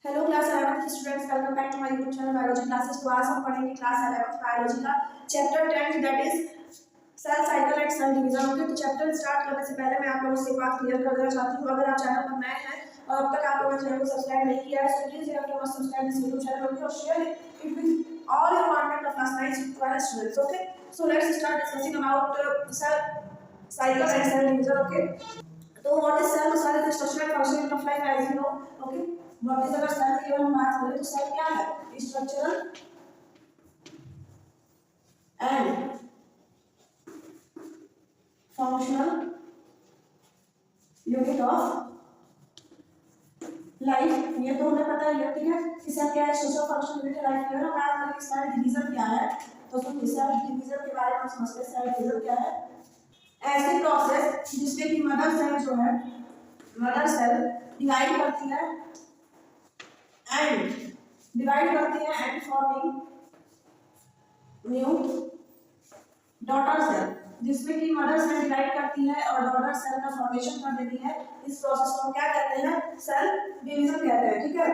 Hello class 11th students, welcome back to my YouTube channel biology classes. तो आज हम पढ़ेंगे क्लास 11th बायोलॉजी का chapter 10 that is cell cycle and cell division. Okay, तो chapter start करने से पहले मैं आप लोगों से एक बात क्लियर कर देना चाहती हूँ। अगर आप चैनल पर नए हैं और अब तक आप लोगों ने चैनल को सब्सक्राइब नहीं किया है, so please you have to subscribe this YouTube channel और share it with all your contact of class 9 students. Okay, so let's start discussing about cell cycle and cell division. Okay, तो what is cell? Cell is the structure and function of life as you know. Okay, what is, अगर cell की हम बात करें तो cell क्या है? Structural and functional unit of life. ये तो हमें पता ही है, ठीक है, कि सेल क्या है? Structural functional unit of life. अगर हम बात करें कि सेल डिवीजन क्या है, तो सेल डिवीजन के बारे में समझते हैं। सेल डिवीजन क्या है? ऐसी प्रोसेस जिसमें कि मदर सेल जो है, मदर सेल डिवाइड करती है and forming new daughter cell, जिसमें कि मदर सेल डिवाइड करती है और डॉटर सेल का फॉर्मेशन कर देती है। इस प्रोसेस को हम क्या कहते हैं? सेल डिवीजन कहते हैं। ठीक है,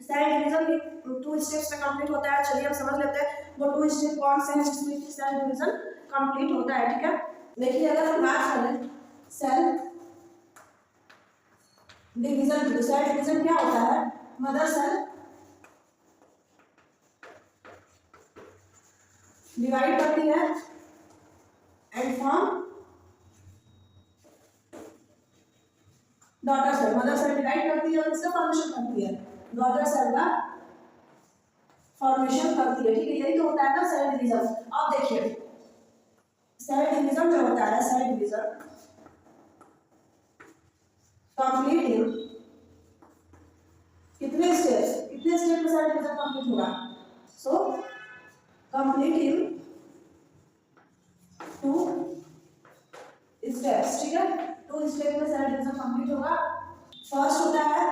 सेल डिवीजन 2 स्टेप्स में कंप्लीट होता है। चलिए हम समझ लेते हैं वो 2 स्टेप कौन से हैं जिसमें कि सेल डिवीजन कंप्लीट होता है। ठीक है, देखिए अगर हम बात करें सेल डिवीजन की, सेल डिवीजन क्या होता है? मदर सेल डिवाइड करती है and form daughter cell. Mother cell divide करती है और इसका फॉर्मेशन करती है, डॉटर सेल का फॉर्मेशन करती है। ठीक है, यही तो होता है ना सेल डिवीजन। अब देखिए सेल डिवीजन जो होता है, सेल डिवीजन कंप्लीट कितने स्टेप में सेल डिवीजन कंप्लीट होगा? So complete in 2 steps. ठीक है, 2 स्टेप में सेल डिवीजन कंप्लीट होगा। फर्स्ट होता है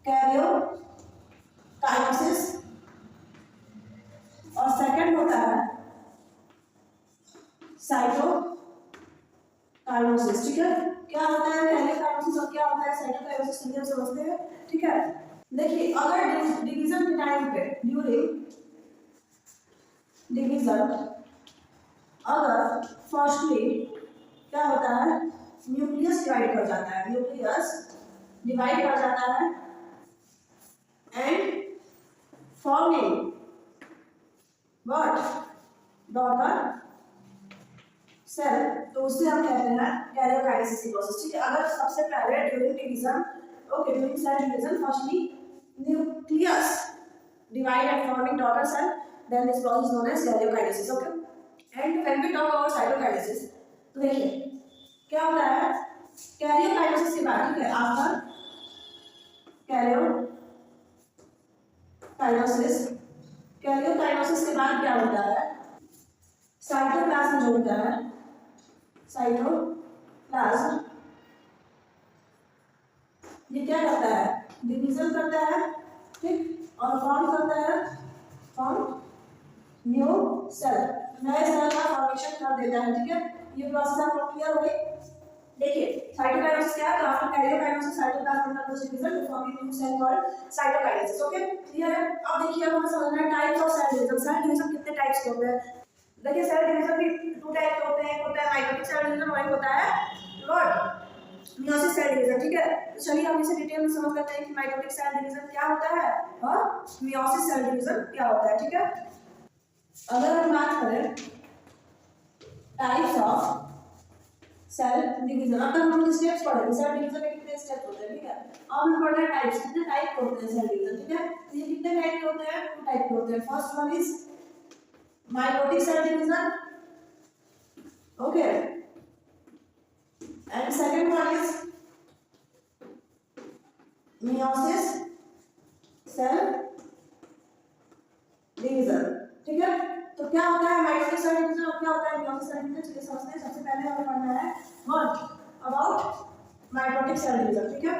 कैरियोकाइनेसिस और सेकंड होता है साइटोकाइनेसिस। ठीक है, क्या होता है कैरियोकाइनेसिस और क्या होता है साइटोकाइनेसिस, हम समझते हैं। ठीक है, देखिए अगर डिवीजन के टाइम पे, ड्यूरिंग डिवीजन, अगर फर्स्टली क्या होता है? न्यूक्लियस डिवाइड कर जाता है, न्यूक्लियस डिवाइड कर जाता है and forming what? Daughter cell, तो उसे हम कहते हैं कैरियोकाइनेसिस की प्रोसेस। ठीक है, अगर सबसे पहले during division, okay, during cell division firstly nucleus divide and forming daughter cell, then this process is known as karyokinesis. Okay, and when we talk about cytokinesis, तो देखिए क्या होता है karyokinesis के बाद, ठीक है, आफ्टर karyokinesis के बाद क्या होता है? साइटोप्लाज्म जो होता है, साइटोप्लाज्म ये क्या करता है? डिवीजन करता है, ठीक, और फॉर्म करता है, फॉर्म न्यू सेल, नए सेल का फॉर्मेशन कर देता है। ठीक है, ये प्रोसेस आपको क्लियर हो गई। देखिए साइटोकाइनेसिस क्या है? तो after karyokinesis cytoplasm undergoes division to form new cell called cytokinesis. Okay, clear है? अब देखिए अब हमें समझना है types of cell division. Cell division कितने टाइप्स के होते हैं? देखिए सेल डिवीजन भी 2 टाइप के होते हैं। एक होता है माइटोटिक सेल डिवीजन और एक होता है व्हाट? Meiosis cell division. ठीक है, तो चलिए हम इसे डिटेल में समझ लेते हैं कि माइटोटिक सेल डिवीजन क्या होता है और मियोसिस सेल डिवीजन क्या होता है। ठीक है, अगर हम बात करें टाइप्स ऑफ सेल डिवीजन, अब तक हम स्टेप्स पढ़े, सेल डिवीजन में कितने स्टेप होते हैं। ठीक है, अब हम पढ़ रहे हैं टाइप्स, कितने टाइप के होते हैं सेल डिवीजन। ठीक है, तो ये कितने टाइप के होते हैं? 2 टाइप के होते हैं। First one is mitotic cell division, okay, and second one is meiosis cell division। ठीक है, तो क्या होता है माइटोटिक सेल डिवीजन और क्या होता है meiosis सेल डिवीजन? चलिए समझते हैं। सबसे पहले हमें पढ़ना है what about mitotic cell division. ठीक है,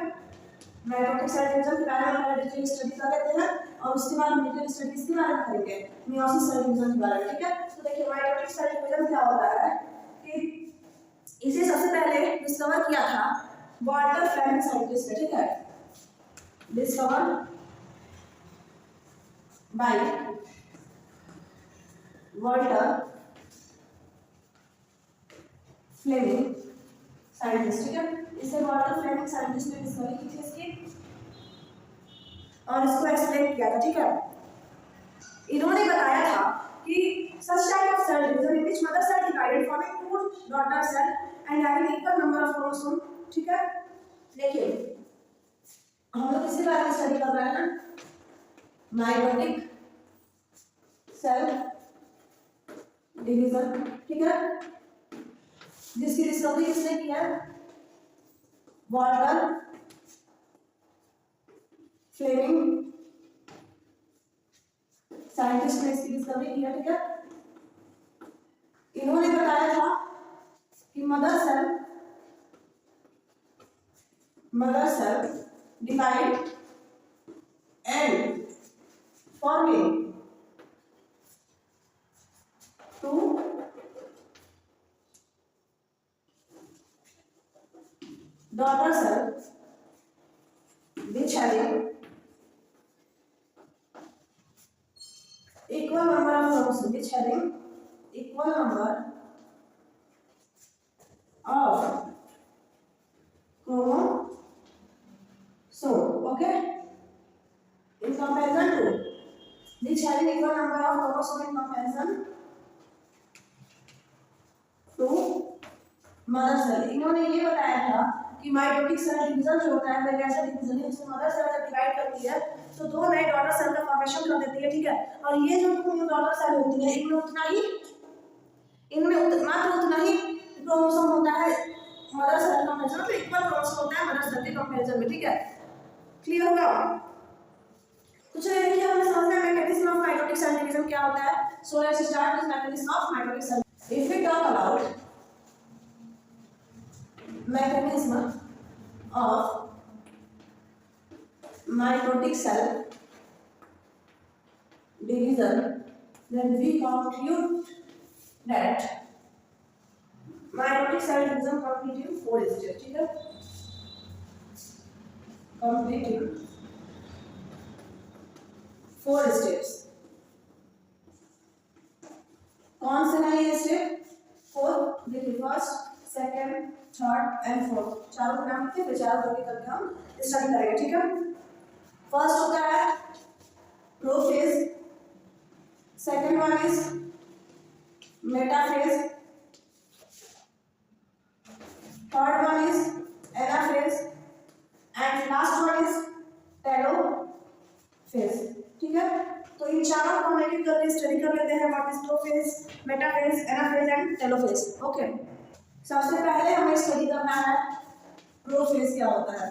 माइटोटिक सेल डिवीजन के बारे में हम डिटेल स्टडी कर लेते हैं और उसके बाद हम डिटेल स्टडी इसके बारे में करेंगे, meiosis सेल डिवीजन के बारे में। ठीक है, तो देखिए माइटोटिक सेल डिवीजन क्या होता है कि इसे सबसे पहले डिस्कवर किया था वाल्टर फ्लेमिंग साइंटिस्ट ने। ठीक है, discovered by Walter Fleming scientist, ठीक है। इसे वाल्टर फ्लेमिंग साइंटिस्ट ने डिस्कवरी की थी इसकी और इसको एक्सप्लेन किया था, ठीक है। इन्होंने बताया था कि such type of cell division in which mother cell divided forming two daughter cell and having equal number of chromosome, ठीक है। देखिए हम लोग किसी बारे में स्टडी कर रहे हैं ना, माइटोटिक सेल डिवीजन, ठीक है, जिसकी डिस्कवरी किसने की है? वाल्टर फ्लेमिंग साइंटिस्ट ने इसकी डिस्कवरी की है, ठीक है। इन्होंने बताया था कि mother cell divide and forming two daughter cell which having equal number of chromosomes, which having equal number of chromosome, okay, in comparison to which having equal number of chromosome in comparison to mother cell. इन्होंने ये बताया था कि mitotic cell division जो होता है वह कैसा डिवीजन है, उसमें मदर सेल जब डिवाइड करती है तो दो नए डॉटर सेल का फॉर्मेशन कर देती है, ठीक है। और ये जो डॉटर सेल होती है इनमें मात्र उतना ही क्रोमोसोम होता है मदर सेल कंपैरिजन में, इक्वल क्रोमोसोम होता है मदर सेल के कंपैरिजन में, ठीक है। क्लियर होगा? तो चलिए देखिए हमें समझना है mechanism of mitotic cell division क्या होता है। So let's start with mechanism of mitotic cell. If we talk about mechanism of mitotic cell division, then we conclude that mitotic cell division complete in 4 stages, ठीक है, complete in 4 steps। कौन से हैं ये step? 4, देखिए first, second, third and fourth, चारों का नाम लिखिए, विचार करके करके हम स्टडी करेंगे, ठीक है। फर्स्ट होता है prophase, second one is metaphase, third one is anaphase and last one is telophase, ठीक है। तो इन चारों को हम एक एक करके स्टडी कर लेते हैं, what is prophase, metaphase, anaphase and telophase, okay. सबसे पहले हमें स्टडी करना है प्रोफेज क्या होता है,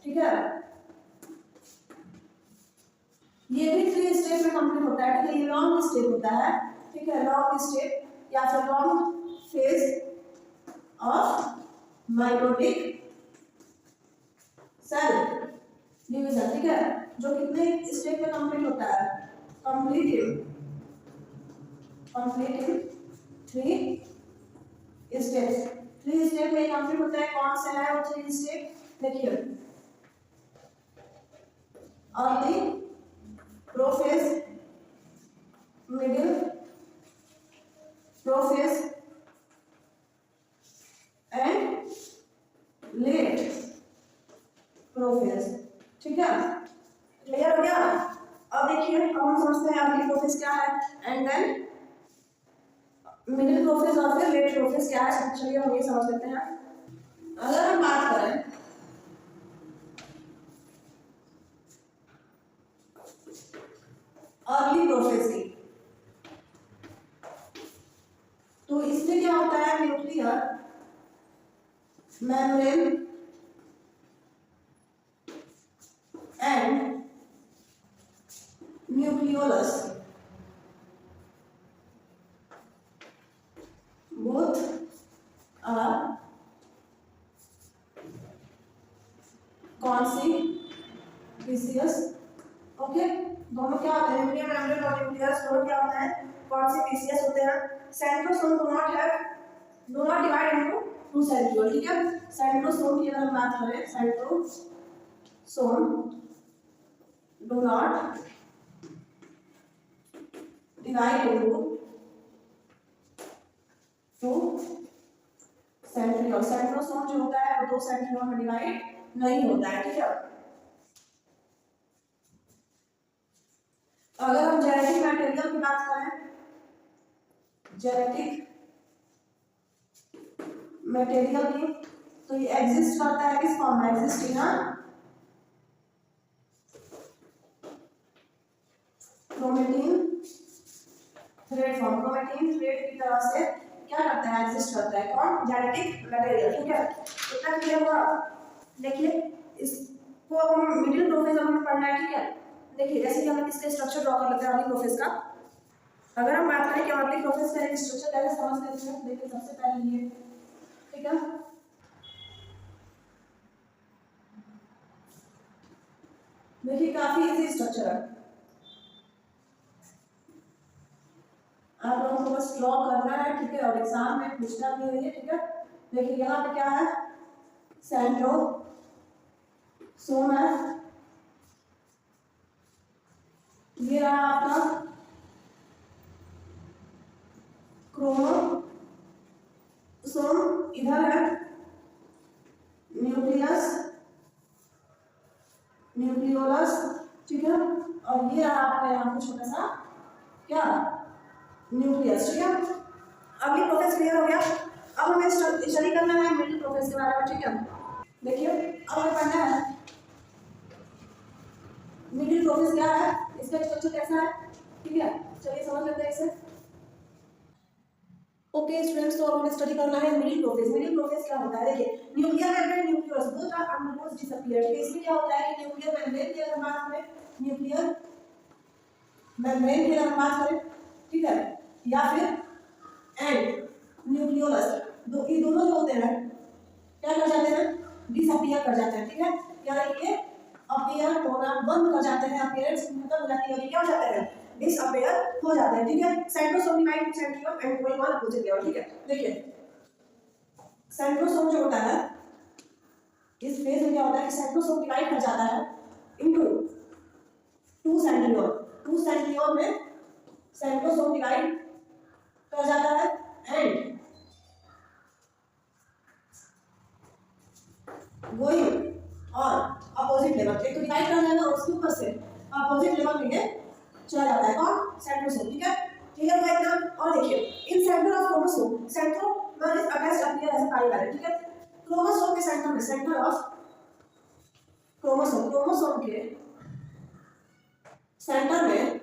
ठीक है। ये भी 3 स्टेप में कंप्लीट होता है, ठीक है। ये लॉन्ग स्टेप होता है, ठीक है, लॉन्ग स्टेप या फिर long phase of mitotic cell division, ठीक है, जो कितने स्टेप में कंप्लीट होता है? Complete in 3 steps. 3 स्टेप में कंप्लीट होता है। कौन से है वो 3 स्टेप? देखिए early prophase, middle prophase and late prophase, ठीक है। क्लियर हो गया? अब देखिए हम समझते हैं अर्ली प्रोफेज क्या है एंड देन मिडिल प्रोफेज और फिर लेट प्रोफेज क्या है। चलिए हम ये समझ लेते हैं। अगर हम बात करें अर्ली प्रोफेज की, तो इसमें क्या होता है? Nuclear membrane and nucleolus both are conspicuous, okay. दोनों क्या होते हैं? न्यूक्लियर मेम्ब्रेन और न्यूक्लियस दोनों क्या होते हैं? conspicuous होते हैं। Centrosome do not divide into 2 centriole, ठीक है। सेंट्रोसोम की अगर बात करें, centrosome do not divide into two centriole. Centrosome जो होता है वो दो सेंट्रियोल में डिवाइड नहीं होता है, ठीक है। अगर हम जेनेटिक मटेरियल की बात करें, जेनेटिक मटेरियल की, तो ये एग्जिस्ट करता है किस फॉर्म में? Exist in chromatin thread form. Chromatin thread की तरह से क्या करता है? एग्जिस्ट करता है कौन? जेनेटिक मटेरियल, ठीक है। इतना क्लियर हुआ? देखिए इसको हम मिडिल प्रोफेज हमें पढ़ना है, ठीक है। देखिए जैसे कि हम इसके स्ट्रक्चर ड्रॉ कर लेते हैं अर्ली प्रोफेज का। अगर हम बात करें कि अर्ली प्रोफेज का एक स्ट्रक्चर कैसे समझ लेते हैं, देखिए सबसे पहले ये, ठीक है। देखिए काफी इजी स्ट्रक्चर है, आप लोगों को बस ड्रॉ करना है, ठीक है, और एग्जाम में पूछना भी है, ठीक है। देखिए यहाँ पे क्या है? सेंट्रोसोम है, ये रहा आपका क्रोमोसोम, इधर है न्यूक्लियस, न्यूक्लियोलस, ठीक है। और ये रहा आपका यहाँ पे छोटा सा क्या? न्यूक्लियस, ठीक है। अगली प्रोसेस क्लियर हो गया। अब हमें स्टडी करना है मिडिल प्रोसेस के बारे में, ठीक है। देखिए अब हमें पढ़ना है मिडिल प्रोसेस क्या है, इसका स्ट्रक्चर कैसा है, ठीक है। चलिए समझ लेते हैं इसे। ओके स्टूडेंट्स, तो हमें स्टडी करना है मिडिल प्रोसेस। मिडिल प्रोसेस क्या होता है? देखिए nuclear membrane nucleus both are undergoes disappear. इसमें क्या होता है कि न्यूक्लियर मेम्ब्रेन की अगर बात करें, न्यूक्लियर मेम्ब्रेन की अगर बात करें, ठीक है, या फिर एंड न्यूक्लियोलस, ये दोनों जो होते हैं क्या कर जाते हैं? डिसअपीयर कर जाते हैं, ठीक है। यानी ये अपीयर होना बंद कर जाते हैं, अपीयरेंस खत्म हो जाती है, और क्या हो जाते हैं? डिसअपीयर हो जाते हैं, ठीक है। Centrosome divide centriole and going on opposite level, ठीक है। देखिए सेंट्रोसोम जो होता है, इस फेज में क्या होता है कि सेंट्रोसोम डिवाइड कर जाता है into two centriole. To centriole में सेंट्रोसोम डिवाइड कर जाता है and going on opposite level. एक तो डिवाइड कर जाएगा और उसके ऊपर से अपोजिट लेवल में ये चला जाता है कौन? सेंट्रोसोम, ठीक है। क्लियर हुआ एकदम? और देखिए in center of chromosome, centromere is attached appear as a pie, ठीक है। क्रोमोसोम के सेंटर में, सेंटर ऑफ क्रोमोसोम, क्रोमोसोम के सेंटर में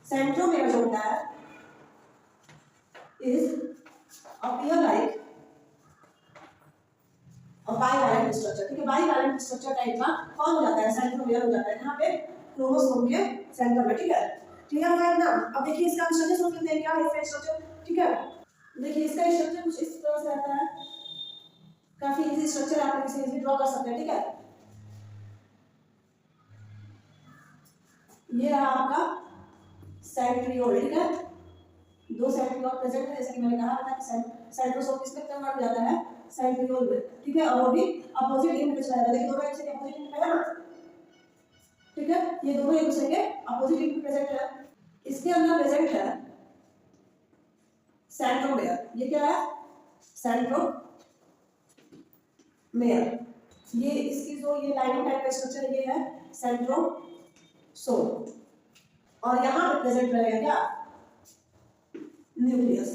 सेंट्रोमेयर जो होता है इज अपीयर लाइक और बाइवैलेंट स्ट्रक्चर, ठीक है। बाइवैलेंट स्ट्रक्चर टाइप का कौन हो जाता है? सेंट्रोमेयर हो जाता है यहाँ पे क्रोमोसोम के सेंटर में, ठीक है। क्लियर हुआ एकदम? अब देखिए इसका स्ट्रक्चर समझ लेते हैं, क्या है इसका स्ट्रक्चर, ठीक है। देखिए इसका स्ट्रक्चर कुछ इस तरह से आता है, काफी इजी स्ट्रक्चर, आप इसे इजीली ड्रॉ कर सकते हैं, ठीक है। ये रहा आपका सेंट्रियोल, ठीक है। दो सेंट्रियोल प्रेजेंट है, जैसे कि मैंने कहा था कि सेंट्रोसोम किसमें कन्वर्ट हो जाता है? सेंट्रियोल में, ठीक है। और वो भी अपोजिट एंड में चला जाता है। देखिए दोनों एक दूसरे के अपोजिट एंड पे है ना, ठीक है। ये दोनों एक दूसरे के अपोजिट एंड प्रेजेंट है। इसके अंदर प्रेजेंट है सेंट्रोमेयर। ये क्या है? सेंट्रोमेयर। ये इसकी जो ये लाइनिंग टाइप का स्ट्रक्चर ये है सेंट्रोसोम, और यहाँ पे प्रेजेंट रहेगा क्या? न्यूक्लियस।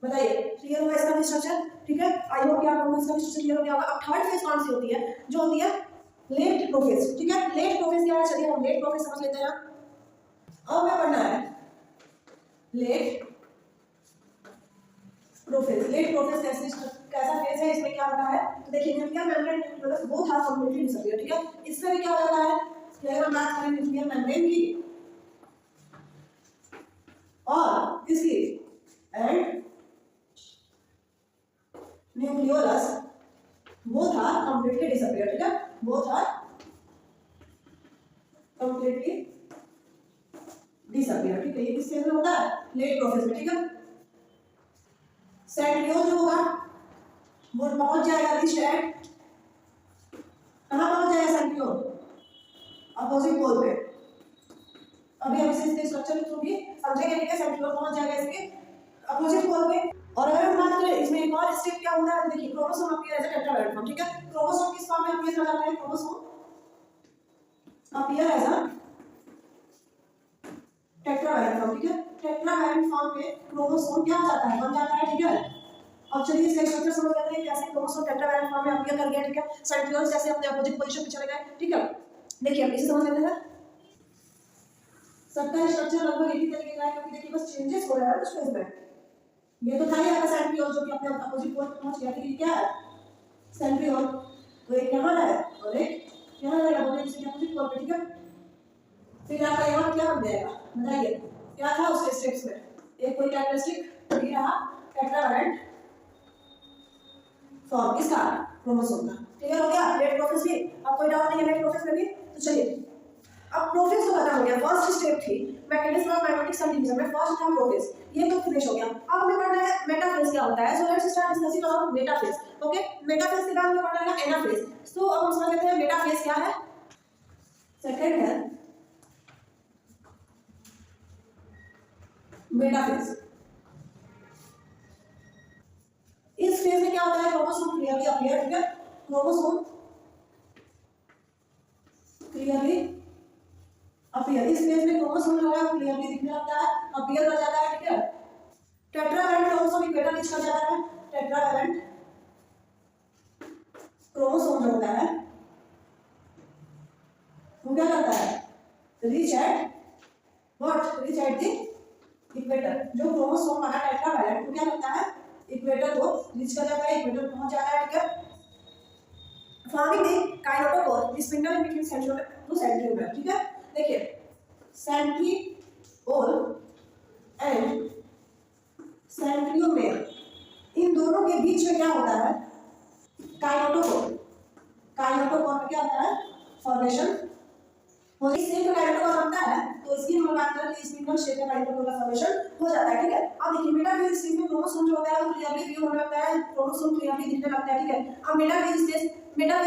बताइए क्लियर हुआ इसका भी स्ट्रक्चर, ठीक है। आई होप कि आप लोगों को इसका भी स्ट्रक्चर क्लियर हो गया होगा। अब थर्ड फेज कौन सी होती है? जो होती है लेट प्रोफेज, ठीक है। लेट प्रोफेज क्या है? चलिए हम लेट प्रोफेज समझ लेते हैं। अब हमें पढ़ना है लेट प्रोफेज। लेट प्रोफेज कैसा फेज है? इसमें क्या होता है? तो देखिए nuclear membrane nucleolus both are completely disappear, ठीक है। इसमें भी क्या हो जाता है कि अगर हम बात करें न्यूक्लियर मेम्ब्रेन की और किसकी and nucleolus, both are completely disappear, ठीक है। both are completely disappear, ठीक है। ये किस फेज में होता है? लेट प्रोफेज में, ठीक है। सेंट्रियोल जो होगा वो पहुंच जाएगा रिच एट, कहां पहुंच जाएगा सेंट्रियोल अपोजिट पोल पे। अभी हम इसके स्ट्रक्चर के थ्रू भी समझेंगे, ठीक है। सेंट्रियोल पहुंच जाएगा इसके अपोजिट पोल पे। और अगर हम बात करें इसमें एक और स्टेप क्या होता है, देखिए chromosome appear as a tetravalent form, ठीक है। क्रोमोसोम किस फॉर्म में अपीयर कर जाता है, chromosome appear as a tetravalent form, ठीक है। टेट्रावैलेंट फॉर्म में क्रोमोसोम क्या हो जाता है, बन जाता है, ठीक है। अब चलिए इसका स्ट्रक्चर समझ लेते हैं कैसे क्रोमोसोम टेट्रावैलेंट फॉर्म में अपीयर कर गया, ठीक है। सेंट्रियोल्स जैसे अपने अपोजिट पोजीशन पे चले गए, ठीक है। देखिए अब इसे समझ लेते हैं। सबका स्ट्रक्चर लगभग एक ही तरीके का है, क्योंकि देखिए बस चेंजेस हो रहा है उस फेज में। ये तो था ही आपका सेंट्रियोल जो कि अपने अपोजिट पोल पे पहुंच गया, ठीक है। क्या है सेंट्रियोल, तो एक यहाँ है और एक यहाँ रहेगा, दोनों किसी के अपोजिट पोल पे, ठीक है। फिर आपका यहाँ क्या बन जाएगा, बताइए क्या था उसके स्टेप्स में। एक कोई कैरेक्टरिस्टिक ये रहा टेट्रावैलेंट फॉर्म इसका क्रोमोसोम का। क्लियर हो गया लेट प्रोफेस भी, अब कोई डाउट नहीं है लेट प्रोफेस में भी। तो चलिए अब प्रोफेस तो खत्म हो गया, फर्स्ट स्टेप थी mechanism of magnetic sub division में, फर्स्ट था प्रोफेस, ये तो फिनिश हो गया। अब हमें पढ़ना है मेटाफेज क्या होता है। So let's start discussing about metaphase, okay. Metaphase के बाद हमें पढ़ना है एनाफेज। सो अब हम समझ लेते हैं मेटाफेज क्या है। सेकंड है मेटाफेज। इस फेज में क्या होता है, क्रोमोसोम क्लियरली अपीयर, ठीक है। क्रोमोसोम क्लियरली अपीयर, इस फेज में क्रोमोसोम जो है वो क्लियरली दिखने लगता है, अपीयर कर जाता है, ठीक है। टेट्रावैलेंट क्रोमोसोम इक्वेटर रीच कर जाता है। टेट्रावैलेंट क्रोमोसोम जो होता है वो क्या करता है, reach at what, reach at the equator. जो क्रोमोसोम वाला टेट्रावैलेंट वो क्या करता है, इक्वेटर को रीच कर जाता है, इक्वेटर पहुंच जाता है, ठीक है। Forming the kinetochore, the spindle in between centriole to centriole, ठीक है। देखिए सेंट्रियोल एंड सेंट्रियोमेर, इन दोनों के बीच में क्या होता है, काइनेटोकोर। काइनेटोकोर में क्या होता है, फॉर्मेशन हो, इस सेल का काइनेटोकोर बनता है, तो इसकी हम बात करें तो स्पिंडल शेप का काइनेटोकोर का फॉर्मेशन हो जाता है, ठीक है। अब देखिए मेटाफेज स्टेज में क्रोमोसोम जो होता है वो क्लियरली व्यू होने लगता है, क्रोमोसोम क्लियरली दिखने लगता है, ठीक है। अब मेटाफेज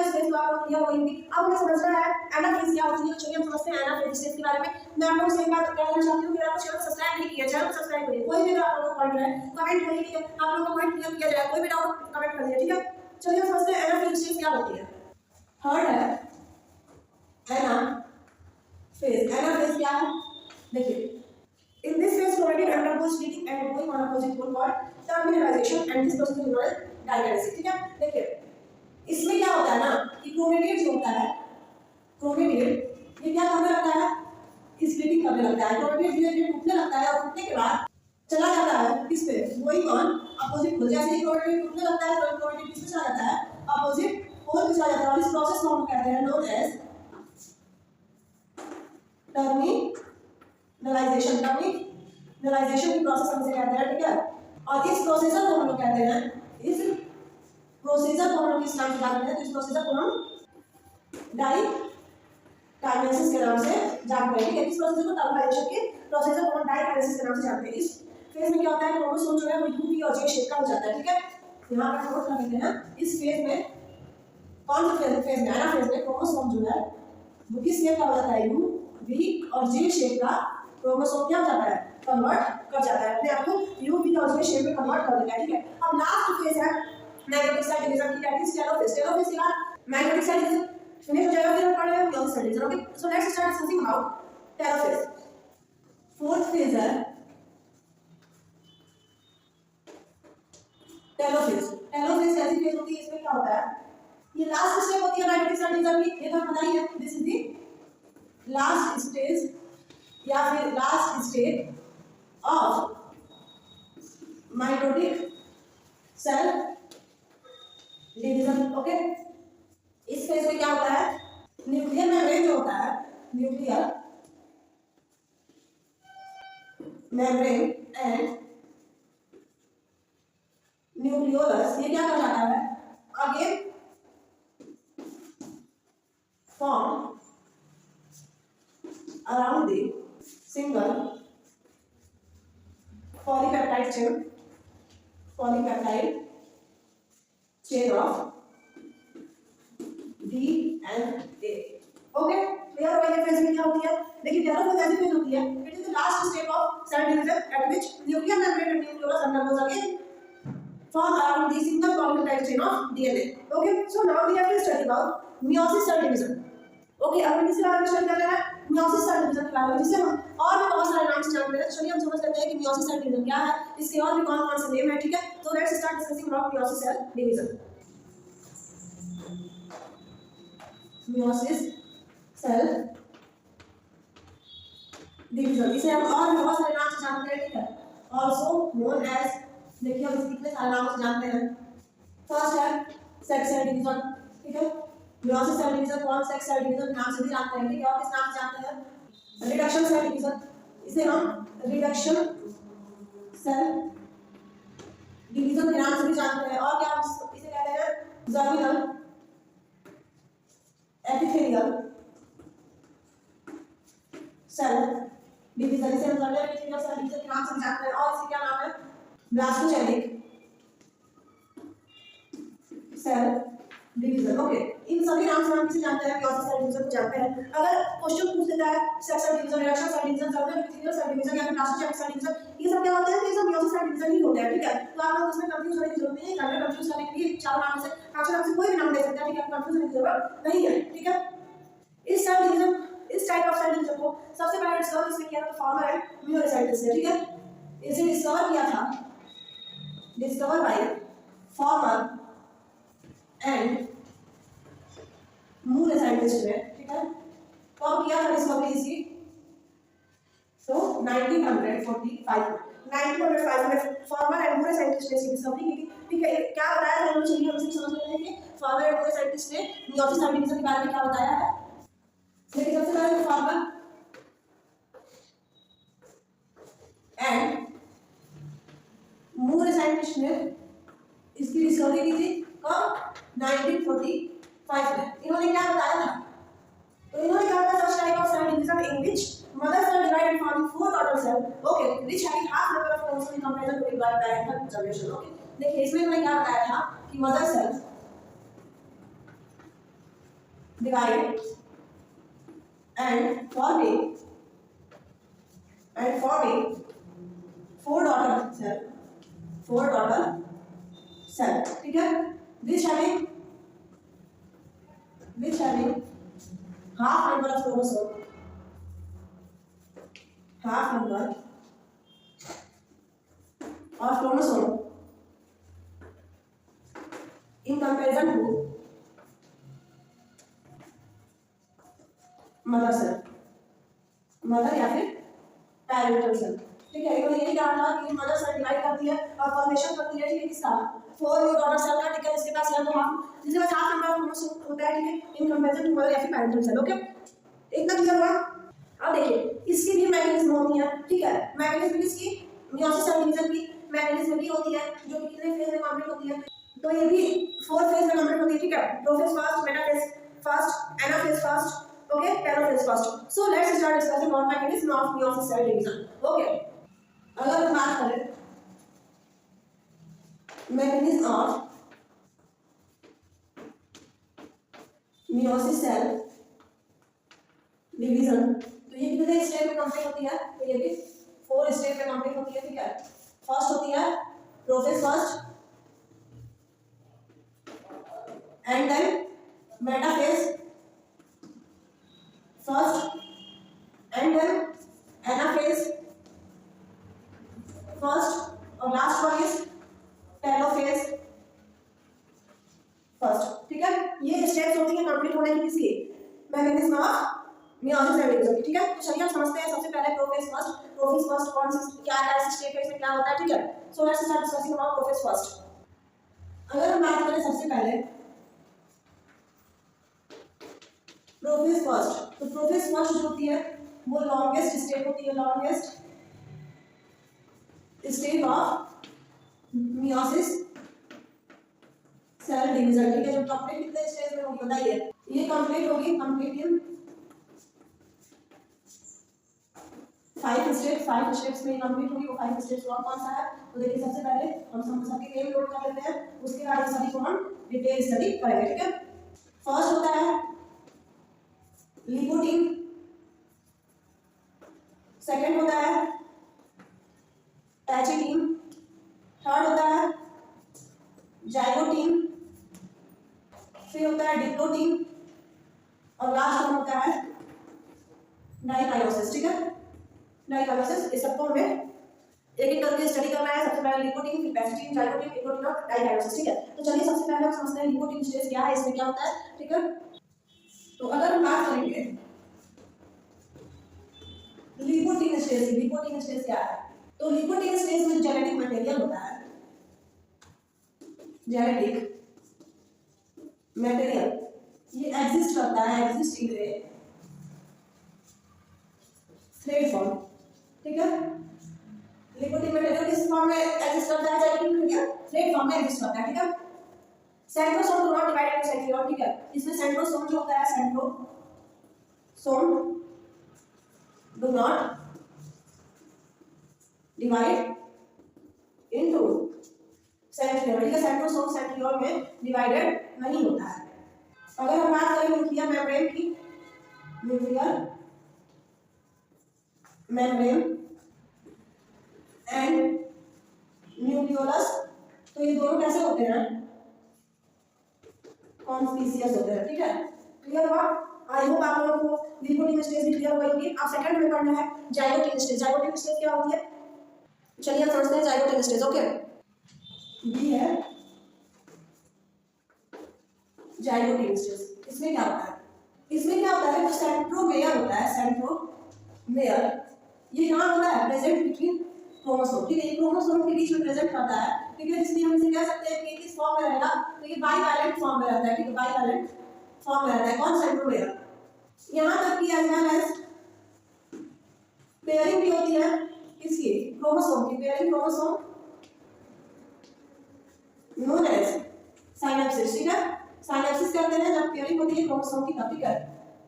स्टेज तो आप क्लियर होंगे। अब हमें समझना है एनाफेज क्या होती है। चलिए हम समझते हैं एनाफेज स्टेज के बारे में। मैं आप लोगों से एक बात कहना चाहती हूँ कि आप चैनल सब्सक्राइब नहीं किया, चैनल सब्सक्राइब करिए। कोई भी अगर आप लोगों को पॉइंट है कमेंट करिए, ठीक है। आप लोगों को पॉइंट क्लियर किया जाए, कोई भी डाउट कमेंट करिए, ठीक है। चलिए हम समझते हैं एनाफेज स्टेज क्या होती है। थर्ड है एनाफेज। एनाफेज क्या है, देखिए in this phase chromatid undergoes splitting and going on opposite pole called terminalization and this process is known as digenesis, ठीक है। देखिए इसमें क्या होता है ना कि क्रोमेटिड जो होता है, क्रोमेटिड ये क्या करने लगता है, स्प्लिटिंग करने लगता है। क्रोमेटिड धीरे धीरे टूटने लगता है और टूटने के बाद चला जाता है किस पे, गोइंग ऑन अपोजिट पोल। जैसे ही क्रोमेटिड टूटने लगता है तो क्रोमेटिड किस पे चला जाता है, अपोजिट पोल पे चला जाता है। और इस प्रोसेस को हम कहते हैं नोन एज टर्मिनलाइजेशन। टर्मिनलाइजेशन की प्रोसेस हम इसे कहते हैं, ठीक है। और इस प्रोसीजर को हम लोग कहते हैं, इस प्रोसीजर को हम लोग किस नाम से जानते हैं, तो इस प्रोसीजर को हम डाइकाइनेसिस के नाम से जानते हैं, ठीक है। इस प्रोसीजर को टर्मिनलाइजेशन के प्रोसीजर को हम डाइकाइनेसिस के नाम से जानते हैं। इस फेज में क्या होता है, क्रोमोसोम जो है वो यू वी और जे शेप का हो जाता है, ठीक है। यहाँ पर नोट कर लेते हैं, इस फेज में कौन सा फेज में, एनाफेज में क्रोमोसोम जो है वो किस शेप का हो जाता है, यू वी और जे शेप का क्रोमोसोम क्या हो जाता है, कन्वर्ट कर जाता है, अपने आप को यू वी और जे शेप में कन्वर्ट कर देता है, ठीक है। अब लास्ट फेज है मैग्नेटिक सेल डिवीजन की, दैट इज टेलोफेज। टेलोफेज के बाद मैग्नेटिक सेल डिवीजन फिनिश हो जाएगा, फिर हम पढ़ेंगे meiosis cell division, okay. So let's start discussing about telophase. Fourth phase है टेलोफेज। टेलोफेज कैसी फेज होती है, इसमें क्या होता है, ये लास्ट स्टेप होती है मैग्नेटिक सेल डिवीजन की, ये तो पता ही है। This is the last stage या फिर last step of mitotic cell division, okay. इस फेज में क्या होता है, न्यूक्लियर मेम्ब्रेन जो होता है, न्यूक्लियर मेम्ब्रेन एंड न्यूक्लियोलस ये क्या कर जाता है, again form around the single polypeptide chain of DNA, होती है, it is the last step of cell division at which nuclear membrane and nucleolus undergoes again form around the single polypeptide chain of DNA. Okay, so now we have to study about meiosis cell division. Okay, अब हम इसके बारे में study कर रहे हैं meiosis cell division के बारे में, जिसे हम और भी बहुत सारे नाम से जानते हैं। चलिए हम समझ लेते हैं कि meiosis cell division क्या है, इसके और भी कौन-कौन से नेम है, ठीक है। तो let's start discussing about meiosis cell division. meiosis cell division इसे हम और भी बहुत सारे नाम से जानते हैं, ठीक है। Also known as, देखिए हम इसे कितने सारे नामों से जानते हैं। फर्स्ट है सेक्स सेल डिवीजन, ठीक है। meiosis सेल डिवीजन कौन सेक्स सेल डिवीजन नाम से भी जानते हैं, ठीक है। और किस नाम से जानते हैं, रिडक्शन सेल डिवीजन, इसे हम रिडक्शन सेल डिवीजन के नाम से भी जानते हैं। और क्या हम इसे कहते हैं, जर्मिनल एपिथेलियल सेल डिवीजन, इसे हम जर्मिनल एपिथेलियल सेल डिवीजन के नाम से भी जानते हैं। और इसका क्या नाम है, ब्लास्टोजेनिक सेल डिवीजन। ओके, इन सभी नाम से हम किसे जानते हैं, meiosis सेल डिवीजन को जानते हैं। अगर क्वेश्चन पूछ देता है sex cell division, reduction cell division, germinal epithelial cell division या फिर ब्लास्टोजेनिक सेल डिवीजन, ये सब क्या होते हैं, ये सब meiosis सेल डिवीजन ही होते हैं, ठीक है। तो आप लोग उसमें कंफ्यूज होने की जरूरत नहीं है। अगर कंफ्यूज होने के लिए चार नाम से, पांच नाम से कोई भी नाम दे सकते हैं, ठीक है। कंफ्यूज होने की जरूरत नहीं है, ठीक है। इस सेल डिवीजन, इस टाइप ऑफ सेल डिवीजन को सबसे पहले डिस्कवर इसने किया था फार्मर एंड म्यूरेसाइटिस ने, ठीक है। इसे डिस्कवर किया था, डिस्कवर बाय फार्मर एंड मूल साइंटिस्ट ने, ठीक है। कब किया था डिस्कवरी इसकी, तो 1945 में फार्मर एंड मूल साइंटिस्ट ने इसकी डिस्कवरी की, ठीक है। क्या बताया था, चलिए हम इसे समझ लेते हैं कि फार्मर एंड मूल साइंटिस्ट ने meiosis सेल डिवीजन के बारे में क्या बताया है। देखिए सबसे पहले फार्मर एंड मूल साइंटिस्ट ने इसकी डिस्कवरी की थी कब, 1945 में। इन्होंने क्या बताया था, तो इन्होंने कहा था such type of cell division in which mother cell divided forming four daughter cell, okay, which having half number of chromosomes in comparison to the parental generation. Okay, देखिए इसमें इन्होंने क्या बताया था कि mother cell divided and forming four daughter cell, ठीक है। which having half number of chromosome in comparison to mother cell, mother या फिर पैरेंटल सेल, ठीक है। इन्होंने यही कहा था कि मदर सेल डिवाइड करती है और फॉर्मेशन करती है, ठीक है, किसका, फोर न्यू डॉटर सेल का, ठीक है। इसके पास या तो हाफ, जिसके पास हाफ नंबर ऑफ क्रोमोसोम होता है, ठीक है, इन कंपैरिजन टू मदर या फिर पैरेंटल सेल। ओके, इतना क्लियर हुआ। अब देखिए इसकी भी मैकेनिज्म होती है, ठीक है। मैकेनिज्म किसकी, meiosis सेल डिवीजन की मैकेनिज्म भी होती है, जो कि कितने फेज में कंप्लीट होती है, तो ये भी 4 फेज में कंप्लीट होती है, ठीक है। Prophase first, metaphase first, anaphase first, okay, telophase first. So let's start discussing about mechanism of meiosis cell division. Okay, अगर हम बात करें mechanism of meiosis cell division, तो ये कितने स्टेप में कंप्लीट होती है, तो ये भी 4 स्टेप में कंप्लीट होती है, ठीक है। फर्स्ट होती है prophase first, and then metaphase first, and then anaphase first, और last one is telophase first, ठीक है। ये स्टेप्स होती है कंप्लीट होने की किसकी, mechanism of meiosis cell division की, ठीक है। तो चलिए हम समझते हैं सबसे पहले प्रोफेज फर्स्ट कौन सी क्या स्टेप है, इसमें क्या होता है, ठीक है। So let's start discussing about prophase first. अगर हम बात करें सबसे पहले प्रोफेज फर्स्ट, तो प्रोफेज फर्स्ट जो होती है वो लॉन्गेस्ट स्टेप होती है, longest step of meiosis cell division, ठीक है। जो कंप्लीट कितने स्टेज में होगी बताइए, ये कंप्लीट होगी, कंप्लीट इन 5 स्टेप्स में कंप्लीट होगी। वो 5 स्टेप्स कौन सा है, तो देखिए सबसे पहले हम सबके नेम नोट कर लेते हैं, उसके बाद सभी को हम डिटेल स्टडी करेंगे, ठीक है। फर्स्ट होता है लिपोटीन सेकंड होता है पैचिटीन, थर्ड होता है जाइगोटीन, फिर होता है डिप्लोटीन और लास्ट वन होता है डाइकायोसिस। ठीक है, डाइकायोसिस। इस सबको हमें एक एक करके स्टडी करना है। सबसे पहले लिकोटीन, फिर पैचिटीन, जाइगोटीन, डिप्लोटीन और डाइकायोसिस। ठीक है, तो चलिए सबसे पहले हम समझते हैं लिकोटीन स्टेज क्या है, इसमें क्या होता है। ठीक है, तो अगर हम बात करेंगे लिकोटीन स्टेज, लिकोटीन स्टेज क्या है, तो लिकोटीन स्टेज में जेनेटिक मटेरियल होता है, जेनेटिक मटेरियल ये एग्जिस्ट करता है, exist in A thread form. ठीक है, लिकोटीन मटेरियल किस फॉर्म में एग्जिस्ट करता है, जेनेटिक मटेरियल थ्रेड फॉर्म में एग्जिस्ट करता है। ठीक है, centrosome do not divide into centriole. ठीक है, इसमें सेंट्रोसोम जो होता है, centrosome do not divide into centriole. ठीक है, सेंट्रोसोम सेंट्रियोल में डिवाइडेड नहीं होता है। अगर हम बात करें न्यूक्लियर मेम्ब्रेन की, न्यूक्लियर मेम्ब्रेन एंड न्यूक्लियोलस, तो ये दोनों कैसे होते हैं, कॉन्स्पीशियस होते हैं। ठीक है, क्लियर हुआ। आई होप आप लोगों को लिकोटीन स्टेज भी क्लियर हुई होगी। आप सेकंड में पढ़ना है जाइगोटीन स्टेज। जाइगोटीन स्टेज क्या होती है, चलिए हम समझते हैं जाइगोटीन स्टेज। ओके, बी है जाइगोटीन स्टेज। इसमें क्या होता है, इसमें क्या होता है, जो सेंट्रोमेयर होता है, सेंट्रोमेयर ये कहाँ होता है, प्रेजेंट बिटवीन क्रोमोसोम। ठीक है, ये क्रोमोसोम के बीच में प्रेजेंट करता है। ठीक है, इसलिए हम इसे कह सकते हैं कि किस फॉर्म में रहेगा, तो ये बाइवैलेंट फॉर्म में रहता है। ठीक है, बाइवैलेंट फॉर्म में रहता है। कौन, सेंट्रोमेयर। यहाँ तक कि एज वेल एज पेयरिंग भी होती है किसकी, क्रोमोसोम की। Pairing chromosome known as synapsis. ठीक है, साइनेप्सिस कहते हैं जब पेयरिंग होती है क्रोमोसोम की। ठीक है,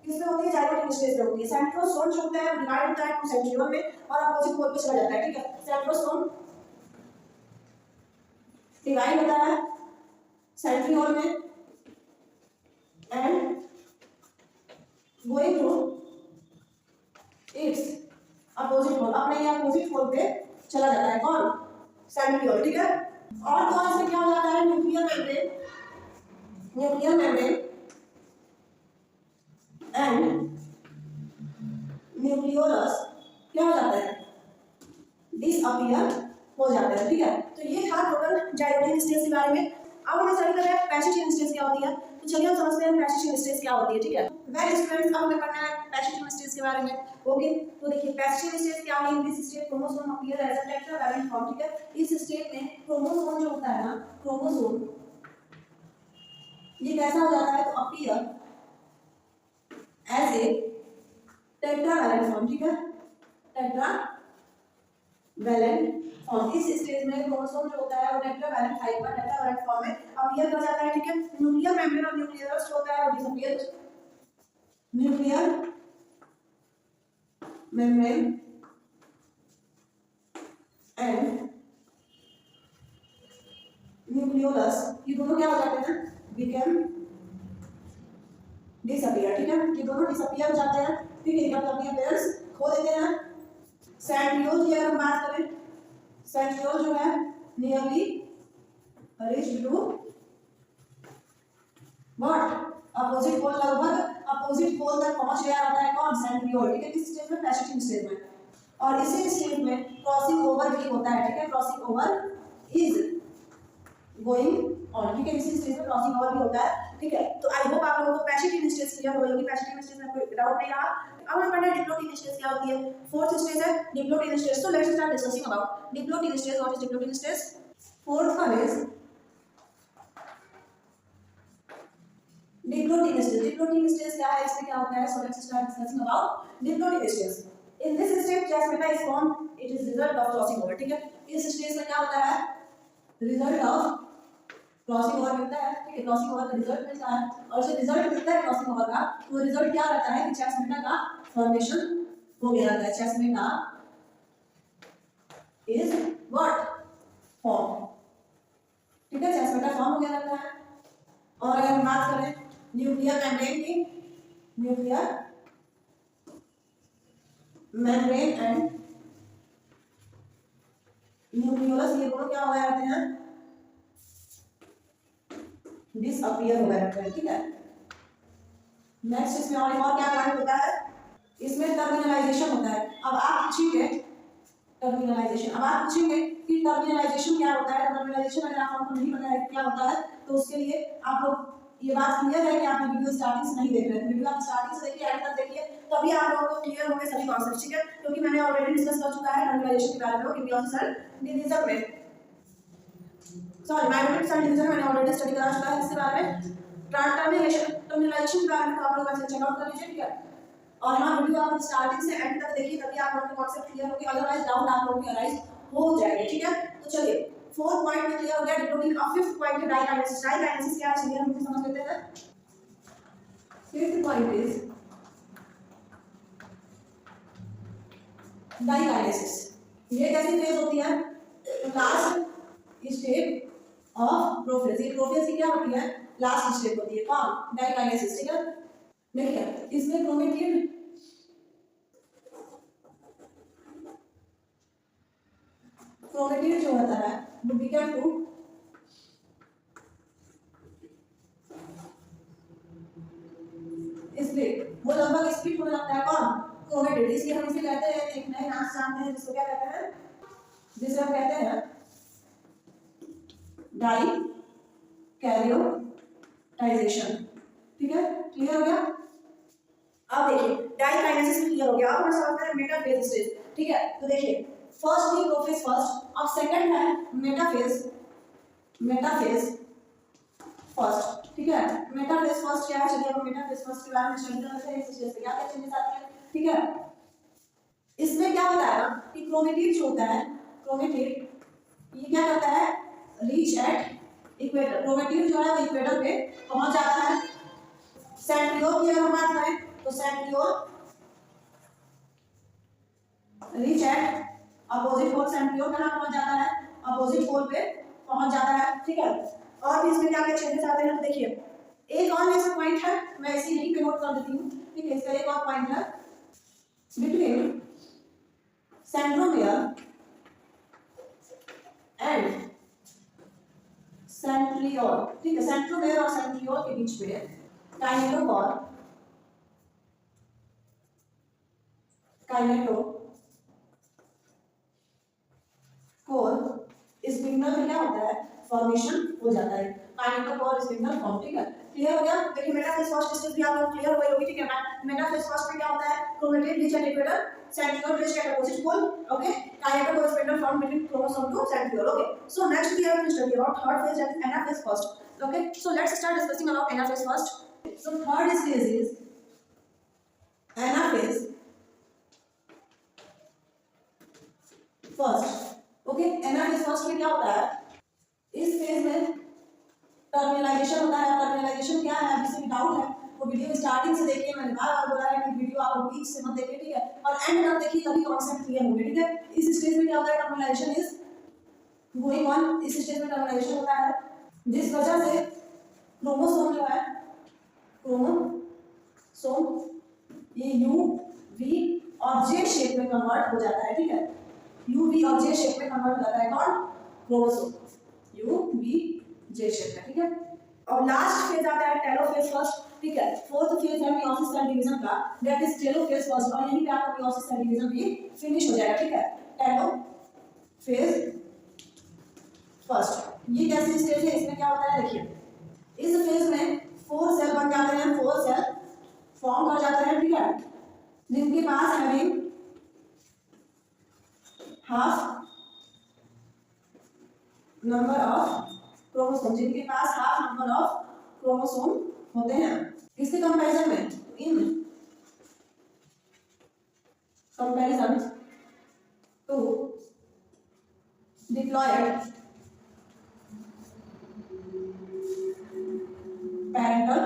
किसमें होती है, जाइगोटीन स्टेज में होती है। सेंट्रोसोम जो होता है वो डिवाइड होता है टू सेंट्रियोल में और अपोजिट पोल पे चला जाता है। ठीक है, सेंट्रोसोम डिवाइड होता है सेंट्रियोल में and going through its opposite pole, अपने ये अपोजिट पोल पे चला जाता है। कौन, सेंट्रियोल। ठीक है, और कौन से क्या हो जाता है, nuclear membrane, nuclear membrane and nucleolus क्या हो जाता है, डिसअपीयर हो जाता है। ठीक है, तो ये था टोटल जाइगोटीन स्टेज के बारे में। अब हमें स्टडी करना है पैचिटीन स्टेज क्या होती है, तो चलिए हम समझते हैं पैचिटीन स्टेज क्या होती है। ठीक है, वेल स्टूडेंट्स, अब हमें पढ़ना है पैचिटीन स्टेज के बारे में। ओके, तो देखिए पैचिटीन स्टेज क्या है, in this stage chromosome appear as a tetravalent form. ठीक है, इस स्टेज में क्रोमोसोम जो होता है ना, क्रोमोसोम ये कैसा हो जाता है, तो appear as a tetravalent form. ठीक है, टेट्रावैलेंट फॉर्म। इस स्टेज में क्रोमोसोम जो होता है वो टेट्रावैलेंट टाइप का टेट्रावैलेंट फॉर्म में अपीयर कर जाता है। ठीक है, न्यूक्लियर मेम्ब्रेन और न्यूक्लियस जो होता है वो disappear, nuclear membrane and nucleolus ये दोनों क्या हो जाते हैं, बिकम डिसअपीयर। ठीक है, ये दोनों डिसअपीयर हो जाते हैं। ठीक है, मतलब अपनी अपीयरेंस खो देते हैं। सेंट्रियोल की अगर हम बात करें, सेंट्रियोल जो है nearly reach to what, opposite pole, लगभग अपोजिट पोल तक पहुंच गया होता है। कौन, सेंट्रियोल। ठीक है, किस स्टेज में, पैचिटीन स्टेज में। और इसी स्टेज में क्रॉसिंग ओवर भी होता है। ठीक है, crossing over is going on. ठीक है, इसी स्टेज में क्रॉसिंग ओवर भी होता है। ठीक है, तो आई होप आप लोगों को पैचिटीन स्टेज क्लियर हो गई। पैचिटीन स्टेज में कोई डाउट नहीं रहा। अब हमें पढ़ना है डिप्लोटीन स्टेज क्या होती है। फोर्थ स्टेज है डिप्लोटीन स्टेज। तो let's start discussing about diplotene stage. What is diplotene stage. Fourth one is diplotene stage. Diplotene stage क्या है, इसमें क्या होता है, so let's start discussing about diplotene stage. In this stage plasma is form, it is result of crossing over. ठीक है, इस stage में क्या होता है, रिजल्ट ऑफ क्रॉसिंग ओवर मिलता है। ठीक है, क्रॉसिंग ओवर का रिजल्ट मिलता है और जो रिजल्ट मिलता है क्रॉसिंग ओवर का, वो रिजल्ट क्या रहता है कि चेस्टमेटा का फॉर्मेशन हो गया रहता है। चेस्टमेटा इज व्हाट, फॉर्म। ठीक है, चेस्टमेटा फॉर्म हो गया रहता है। और अगर हम बात करें न्यूक्लियर मेम्ब्रेन की, न्यूक्लियर मेम्ब्रेन एंड न्यूक्लियोलस, ये दोनों क्या हो गए रहते हैं, डिसअपियर हो गए रहते हैं, ठीक है। नेक्स्ट इसमें और एक और क्या पॉइंट होता है, इसमें टर्मिनलाइजेशन होता है। अब आप पूछेंगे टर्मिनलाइजेशन, अब आप पूछेंगे कि टर्मिनलाइजेशन क्या होता है। टर्मिनलाइजेशन अगर आपको नहीं पता है क्या होता है तो उसके लिए आप लोग ये बात क्लियर है कि आप वीडियो स्टार्टिंग से नहीं देख रहे हैं। वीडियो आप स्टार्टिंग से देखिए, एंड तक देखिए, तभी आप लोगों को क्लियर होंगे सभी कॉन्सेप्ट, ठीक है। क्योंकि मैंने ऑलरेडी डिस्कस कर चुका है टर्मिनलाइजेशन के बारे में न्यूक्लियोलस सेल डिवीजन में, सॉरी माइटोटिक सेल डिवीजन मैंने ऑलरेडी स्टडी करा चुका है इसके बारे में। टर्मिनलाइजेशन के बारे में आप लोग वैसे चेकआउट कर लीजिए, ठीक है। और हाँ, वीडियो आप स्टार्टिंग से एंड तक देखिए, तभी आप लोगों को कॉन्सेप्ट क्लियर होगी, अदरवाइज डाउट आप लोगों के अराइज हो जाएंगे, ठीक है। तो चलिए, फोर्थ पॉइंट में क्लियर हो गया डिप्लोटिन। अब फिफ्थ पॉइंट है डाइकाइनेसिस। डाइकाइनेसिस क्या है चलिए हम इसे समझ लेते हैं। Fifth point is diakinesis. ये कैसी फेज होती है, लास्ट स्टेप ऑफ प्रोफेज। ये प्रोफेज की क्या होती है, लास्ट स्टेप होती है, कौन, डाइकाइनेसिस, ठीक है। देखिए इसमें क्रोमेटिन जो होता है वो बिकम टू स्प्लिट, वो लगभग स्प्लिट होने लगता है, कौन, क्रोमेटिन। इसलिए हम इसे कहते हैं, एक नए नाम से जानते हैं जिसको क्या कहते हैं, जिसे हम कहते हैं डाई कैरियोटाइजेशन, ठीक है। क्लियर हो गया। अब देखिए डाइकाइनेसिस में क्लियर हो गया। अब हम समझते हैं मेटाफेज स्टेज, ठीक है। तो देखिए फर्स्ट थी प्रोफेज फर्स्ट, अब सेकंड है मेटाफेज फर्स्ट, ठीक है। मेटाफेज फर्स्ट क्या है चलिए हम मेटाफेज फर्स्ट के बारे में स्टडी करते हैं। इस स्टेज पे क्या क्या चेंजेस आती है, ठीक है। इसमें क्या होता है ना कि क्रोमेटिड जो होता है, क्रोमेटिड ये क्या करता है, रीच एट इक्वेटर। क्रोमेटिड जो है वो इक्वेटर पे पहुंच जाता है। सेंट्रियोल की अगर हम बात करें तो centriole reach at opposite pole. Centriole कहां पहुंच जाता है, अपोजिट पोल पे पहुंच जाता है, ठीक है। और भी इसमें क्या क्या चेंजेस आते हैं, देखिए एक और ऐसा पॉइंट है, मैं इसे यहीं पे नोट कर देती हूँ, ठीक है। इसका एक और पॉइंट है बिटवीन सेंट्रोमियर एंड सेंट्रियोल, ठीक है। सेंट्रोमियर और सेंट्रियोल के बीच में काइनेटोकोर स्पिंडल में क्या होता है, फॉर्मेशन हो जाता है, काइनेटोकोर स्पिंडल फॉर्म, ठीक है। क्लियर हो गया। देखिए मेटाफेज फर्स्ट स्टेज भी आप लोग क्लियर हो गई, ठीक है। मेटाफेज फर्स्ट में क्या होता है, chromatid reach at equator, centriole reach at opposite pole, okay. Kinetochore spindle form between chromosome to centriole, okay. So next we have to study about third phase that is anaphase first, okay. So let's start discussing about anaphase first. So third stage is anaphase first, okay. anaphase first में क्या होता है, इस phase में terminalisation होता है। Terminalisation क्या है, जिसमें डाउट है वो वीडियो स्टार्टिंग से देखिए, मैंने बार-बार बोला है कि वीडियो आप बीच से मत देखिए, ठीक है। और एंड तक देखिए तभी कॉन्सेप्ट क्लियर होंगे, ठीक है। इस स्टेज में क्या होता है, टर्मिनलाइजेशन इज गोइंग ऑन। इस स्टेज में टर्मिनलाइजेशन होता है जिस वजह से क्रोमोसोम जो है, क्रोमोसोम ये यू वी और जे शेप में कन्वर्ट हो जाता है, ठीक है। यू वी और जे शेप में कन्वर्ट हो जाता है, कौन, chromosome, U V J shape में, ठीक है। और लास्ट फेज आता है टेलोफेज फर्स्ट, ठीक है। फोर्थ फेज है मियोसिस सेल डिवीजन का, दैट इज टेलोफेज फर्स्ट, और यहीं पे आपका मियोसिस सेल डिवीजन भी फिनिश हो जाएगा, ठीक है। टेलोफेज फर्स्ट ये कैसी स्टेज है, इसमें क्या होता है, देखिए इस फेज में 4 सेल बन जाते हैं, 4 सेल फॉर्म कर जाते हैं, ठीक है। जिनके पास having half number of chromosome, जिनके पास हाफ नंबर ऑफ क्रोमोसोम होते हैं। इसके कंपैरिजन में, in comparison to diploid parental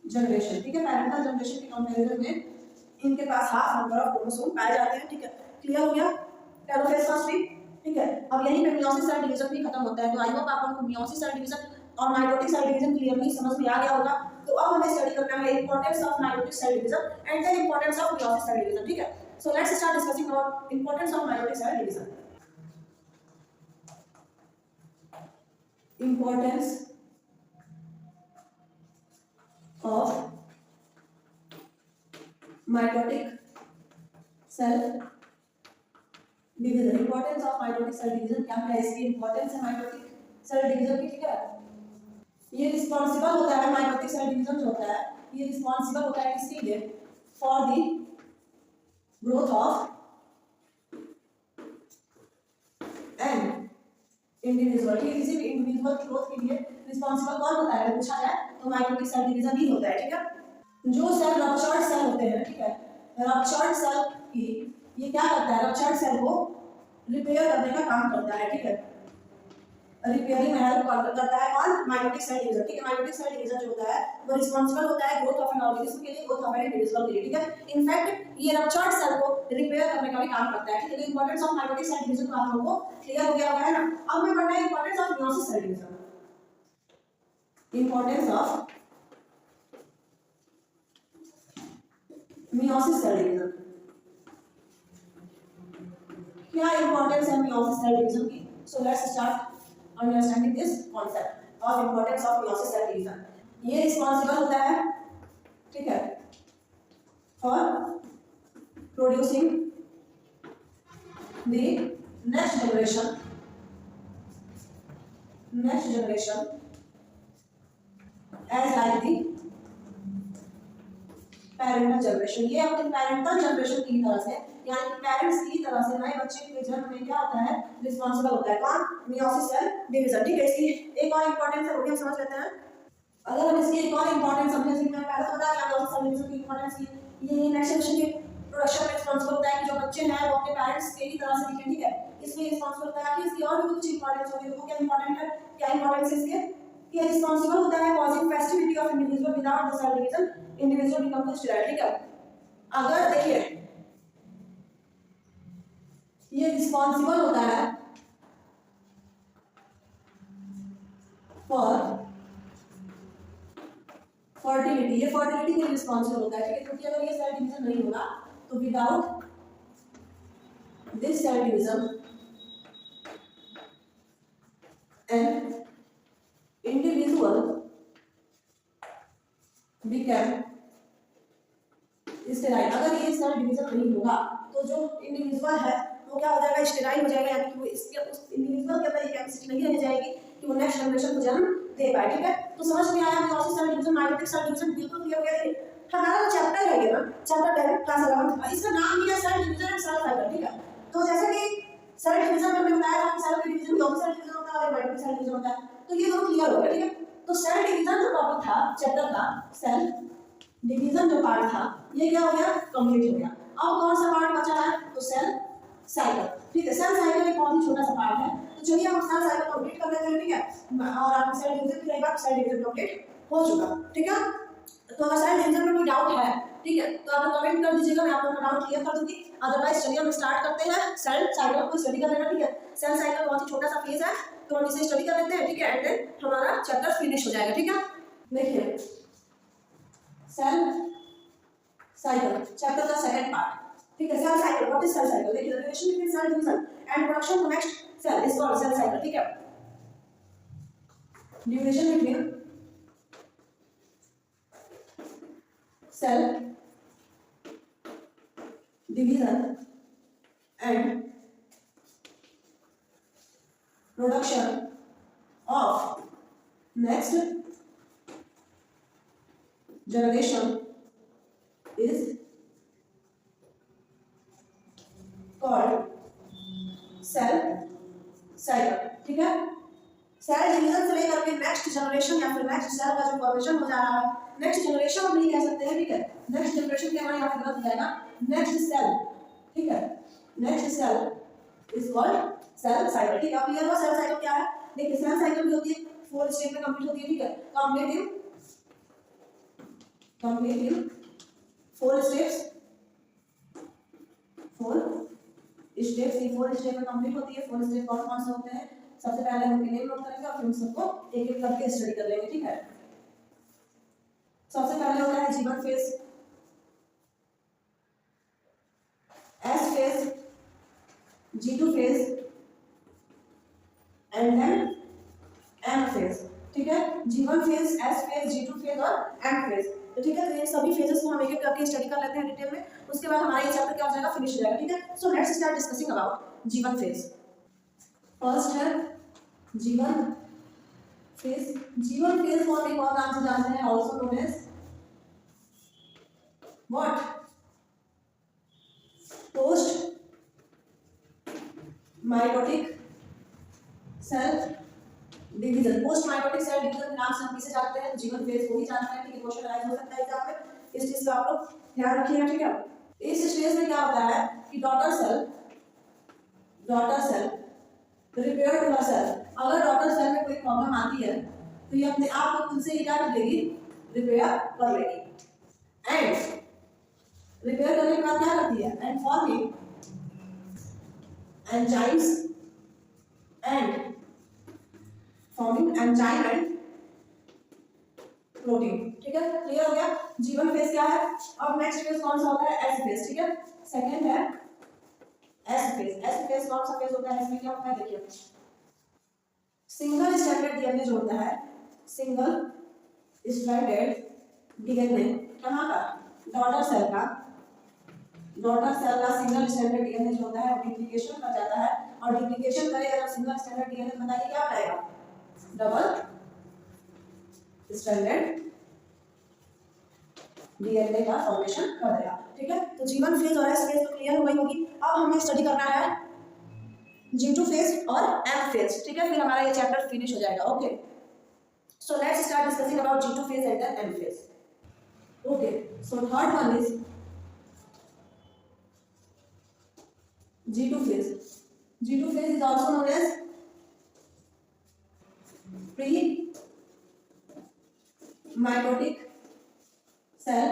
generation, ठीक है। पैरेंटल जनरेशन के कंपैरिजन में इनके पास हाफ नंबर ऑफ क्रोमोसोम पाए जाते हैं, ठीक है। क्लियर हो गया टेलोफेज फर्स्ट भी, ठीक है। अब यहीं पे मियोसिस सेल डिवीजन भी खत्म होता है। तो आई होप आप लोगों को मियोसिस सेल डिवीजन और माइटोटिक सेल डिवीजन क्लियरली समझ में आ गया होगा। तो अब हमें स्टडी करना है importance of mitotic cell division and the importance of meiosis cell division, ठीक है। So let's start discussing about importance of meiotic cell division. Importance of mitotic cell division. Importance of mitotic cell division क्या है, इसकी importance है mitotic cell division की. ठीक है, ये रिस्पांसिबल होता है, माइटोटिक सेल डिवीजन जो होता है ये रिस्पांसिबल होता है किसके लिए, for the growth of an individual. ठीक है, किसी भी इंडिविजुअल की ग्रोथ के लिए रिस्पांसिबल कौन होता है पूछा जाए तो माइटोटिक सेल डिवीजन ही होता है. ठीक है, जो सेल रप्चर्ड सेल होते हैं, ठीक है, रप्चर्ड सेल की ये क्या करता है, रप्चर्ड सेल को रिपेयर करने का काम करता है. ठीक है, रिपेयरिंग में हेल्प करता है कौन, माइटोटिक सेल डिवीजन. ठीक है, माइटोटिक सेल डिवीजन जो होता है वो रिस्पांसिबल होता है ग्रोथ ऑफ एन ऑर्गेनिज्म के लिए, ग्रोथ ऑफ एन इंडिविजुअल के लिए. ठीक है, इनफैक्ट ये रप्चर्ड सेल को रिपेयर करने का भी काम करता है. ठीक है, importance of mitotic cell division तो आप लोगों को क्लियर हो गया होगा है ना. अब मैं पढ़ना है importance of meiosis cell division. Importance of meiosis cell division. क्या इंपॉर्टेंस है मियोसिस सेल डिवीजन की. So let's start understanding this concept of importance of meiosis cell division. ये रिस्पांसिबल होता है, ठीक है, for producing the next generation as like the parental generation. ये अपने पेरेंटल जनरेशन की तरह से, यानी कि पेरेंट्स की तरह से नए बच्चे के जन्म में क्या होता है, रिस्पांसिबल होता है कौन, मियोसिस सेल डिवीजन. ठीक है, इसकी एक और इंपॉर्टेंस है वो भी हम समझ लेते हैं. अगर हम इसकी एक और इंपॉर्टेंस समझें, जैसे मैंने पहले बताया कि मियोसिस सेल डिवीजन की इंपॉर्टेंस की ये नेक्स्ट जनरेशन के प्रोडक्शन में रिस्पांसिबल होता है कि जो बच्चे हैं वो अपने पेरेंट्स के ही तरह से दिखें. ठीक है, इसमें रिस्पांसिबल होता है कि इसकी और भी कुछ इंपॉर्टेंस होगी. देखो क्या इंपॉर्टेंट है, क्या इंपॉर्टेंस है इसके, ये रिस्पांसिबल होता है causing festivity of individual without the cell division individual become sterile. ठीक है, अगर देखिए ये रिस्पांसिबल होता है फॉर फर्टिलिटी, ये फर्टिलिटी के लिए रिस्पांसिबल होता है. ठीक है, क्योंकि अगर ये सेल डिवीजन नहीं होगा तो without this cell division an individual become sterile. अगर ये सेल डिवीजन नहीं होगा तो जो इंडिविजुअल है वो क्या हो जाएगा, स्टेराइल हो जाएगा, यानी कि वो इसके उस इंडिविजुअल के अंदर ये कैपेसिटी नहीं रह जाएगी कि वो नेक्स्ट जनरेशन को जन्म दे पाए. ठीक है, तो समझ में आया meiosis cell division, mitotic cell division बिल्कुल क्लियर हो गया. देखिए हमारा चैप्टर है ये ना, चैप्टर 10 क्लास 11, इसका नाम ही है cell division and cell cycle. ठीक है, तो जैसे कि सेल डिवीजन में हमने बताया था कि cell division meiosis cell division होता है और माइटोटिक सेल डिवीजन होता है, तो ये दोनों क्लियर हो गया. ठीक है, तो सेल डिवीजन जो टॉपिक था चैप्टर का, सेल डिवीजन जो पार्ट था ये क्या हो गया, कंप्लीट हो गया. अब कौन सा पार्ट बचा है, तो सेल साइकिल. ठीक है, सेल साइकिल एक बहुत ही छोटा सा पार्ट है, तो चलिए हम सेल साइकिल कंप्लीट कर लेते हैं. ठीक है, और आपको सेल डिवीजन की रही बात, सेल डिवीजन कंप्लीट हो चुका. ठीक है, तो अगर सेल डिवीजन में कोई डाउट है, ठीक है, तो आप लोग कमेंट कर दीजिएगा, मैं आप लोगों का डाउट क्लियर कर दूंगी. अदरवाइज चलिए हम स्टार्ट करते हैं सेल साइकिल को स्टडी कर लेना. ठीक है, सेल साइकिल बहुत ही छोटा सा फेज है, तो हम इसे स्टडी कर लेते हैं. ठीक है, एंड देन हमारा चैप्टर फिनिश हो जाएगा. ठीक है, देखिए सेल साइकिल चैप्टर का सेकंड पार्ट. ठीक है, cell cycle, what is cell cycle. देखिए relation between cell division and production to next cell is called cell cycle. ठीक है, duration between cell division and production of next generation is called cell cycle. ठीक है, cell division से लेकर के next generation या फिर नेक्स्ट सेल का जो फॉर्मेशन हो जा रहा है, नेक्स्ट जनरेशन हम नहीं कह सकते हैं. ठीक है, नेक्स्ट जनरेशन के हमारे यहाँ पे गलत जाएगा, नेक्स्ट सेल. ठीक है, next cell is called cell cycle. ठीक है, अब क्लियर हुआ सेल साइकिल क्या है. देखिए सेल साइकिल भी होती है 4 स्टेप में कंप्लीट होती है. ठीक है, कंप्लीट इन 4 स्टेप्स, 4 स्टेप्स, ये 4 स्टेप में कंप्लीट होती है. 4 स्टेप कौन कौन से होते हैं, सबसे पहले हम इन्हें नोट करेंगे और फिर उन सबको एक एक करके स्टडी कर लेंगे. ठीक है, सबसे पहले होता है जीवन phase. G2 phase and then M phase, ठीक है। G1 phase, S phase, G2 phase और M phase, तो ठीक है। तो ये सभी फेजेस को हम एक एक करके स्टडी कर लेते हैं डिटेल में, उसके बाद हमारा ये चैप्टर क्या हो जाएगा, फिनिश हो जाएगा, ठीक है। So let's start discussing about G1 phase। First है G1 phase। G1 phase को हम एक और नाम से जानते हैं, also known as what, post mitotic cell division. Post mitotic cell division के नाम से हम किसे जानते हैं, G1 फेज को ही जानते हैं, ठीक है। क्वेश्चन राइज हो सकता है एग्जाम में, इस चीज का आप लोग ध्यान रखिएगा, ठीक है। इस स्टेज में क्या होता है कि daughter cell repair to herself. अगर डॉटर सेल में कोई प्रॉब्लम आती है तो ये अपने आप को खुद से ही क्या कर देगी, रिपेयर कर लेगी। एंड रिपेयर करने के बाद क्या करती है, and forming enzymes and enzyme and protein, ठीक है। क्लियर हो गया। G1 फेज क्या है। अब नेक्स्ट फेज कौन सा होता है, S फेज, ठीक है। सेकंड है S फेज। S फेज कौन सा फेज होता है, इसमें क्या होता है, देखिए सिंगल स्ट्रैंडेड डीएनए जो होता है, सिंगल स्ट्रैंडेड डीएनए कहां का, डॉटर सेल का सिंगल स्ट्रैंडेड डीएनए जो होता है वो डुप्लीकेशन कर जाता है, और डुप्लीकेशन करेगा जब सिंगल स्ट्रैंडेड डीएनए बनाइए क्या बनाएगा, डबल स्ट्रैंडेड डीएनए का फॉर्मेशन कर देगा, ठीक है। तो G1 फेज और S फेज तो क्लियर हो गई होगी। अब हमें स्टडी करना है G2 फेज और M फेज, ठीक है। फिर हमारा ये चैप्टर फिनिश हो जाएगा, okay. So let's start discussing about G2 phase and then M phase, okay. So third one is G2 phase. G2 phase is also known as pre-mitotic cell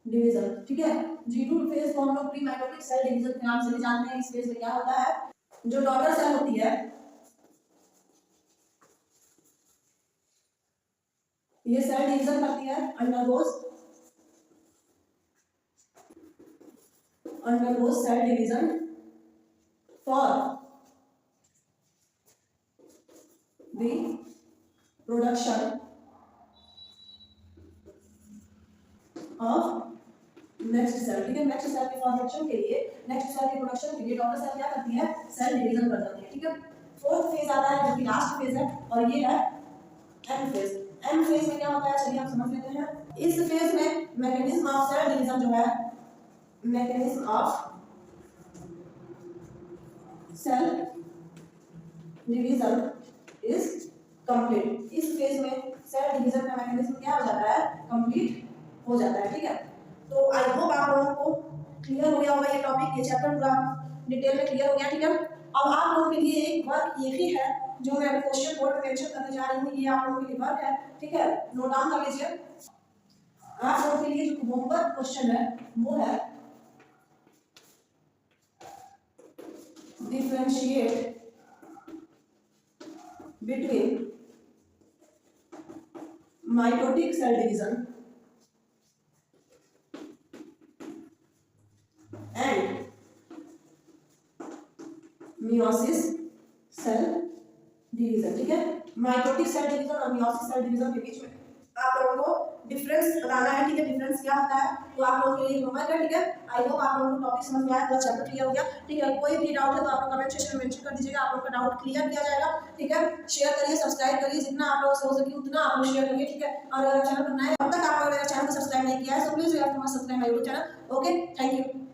division, ठीक है। G2 phase को हम लोग pre-mitotic cell division के नाम से भी जानते हैं। इस फेज में क्या होता है, जो डॉटर सेल होती है ये सेल डिवीजन करती है, undergoes cell division for the production of next cell, ठीक है। नेक्स्ट सेल के फॉर्मेशन के लिए, नेक्स्ट सेल के प्रोडक्शन के लिए डॉटर सेल क्या करती है, सेल डिवीजन कर जाती है, ठीक है। फोर्थ फेज आता है जो कि लास्ट फेज है, और ये है एम फेज। एम फेज में क्या होता है, चलिए आप समझ लेते हैं। इस फेज में मैकेनिज्म ऑफ सेल डिवीजन जो है, mechanism of cell division is complete. इस फेज में सेल डिवीजन का मैकेनिज्म क्या हो जाता है, कंप्लीट हो जाता है, ठीक है। तो आई होप आप लोगों को क्लियर हो गया होगा ये टॉपिक, ये चैप्टर पूरा डिटेल में क्लियर हो गया, ठीक है। अब आप लोगों के लिए एक वर्क ये भी है जो मैं अभी क्वेश्चन बोर्ड में मेंशन करने जा रही हूँ, ये आप लोगों के लिए वर्क है, ठीक है। नोट डाउन कर लीजिए। आप लोगों के लिए जो होमवर्क क्वेश्चन है वो है differentiate between mitotic cell division and meiosis cell division, ठीक है। माइटोटिक सेल डिवीजन और meiosis cell division के बीच में आप लोगों को डिफरेंस बताना है, ठीक है। डिफरेंस क्या होता है, तो आप लोगों के लिए होमवर्क है, ठीक है। आई होप आप लोगों को टॉपिक समझ में आया, पूरा चैप्टर क्लियर हो गया, ठीक है। कोई भी डाउट है तो आप लोग कमेंट सेक्शन में मेंशन कर दीजिएगा, आप लोगों का डाउट क्लियर किया जाएगा, ठीक है। शेयर करिए, सब्सक्राइब करिए, जितना आप लोगों से हो सके उतना आप लोग शेयर करिए, ठीक है। और अगर चैनल पर नए अब तक आप लोगों ने चैनल को सब्सक्राइब नहीं किया है तो please you have to subscribe my YouTube channel, okay. Thank you.